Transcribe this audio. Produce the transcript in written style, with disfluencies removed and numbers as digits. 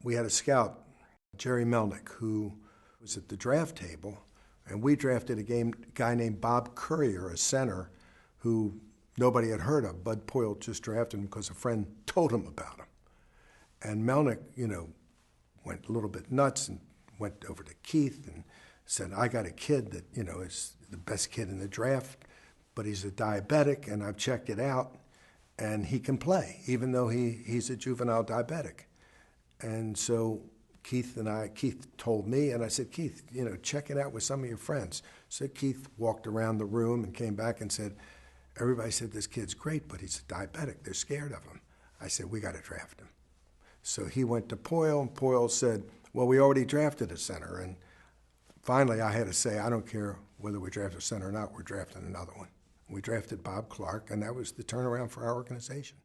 We had a scout, Jerry Melnick, who was at the draft table, and we drafted a guy named Bob Courier, a center, who nobody had heard of. Bud Poyle just drafted him because a friend told him about him. And Melnick, went a little bit nuts and went over to Keith and said, I got a kid that, is the best kid in the draft, but he's a diabetic, and I've checked it out, and he can play, even though he's a juvenile diabetic. And so Keith told me, and I said, Keith, check it out with some of your friends. So Keith walked around the room and came back and said, everybody said this kid's great, but he's a diabetic. They're scared of him. I said, we got to draft him. So he went to Poyle, and Poyle said, well, we already drafted a center. And finally, I had to say, I don't care whether we draft a center or not, we're drafting another one. We drafted Bob Clarke, and that was the turnaround for our organization.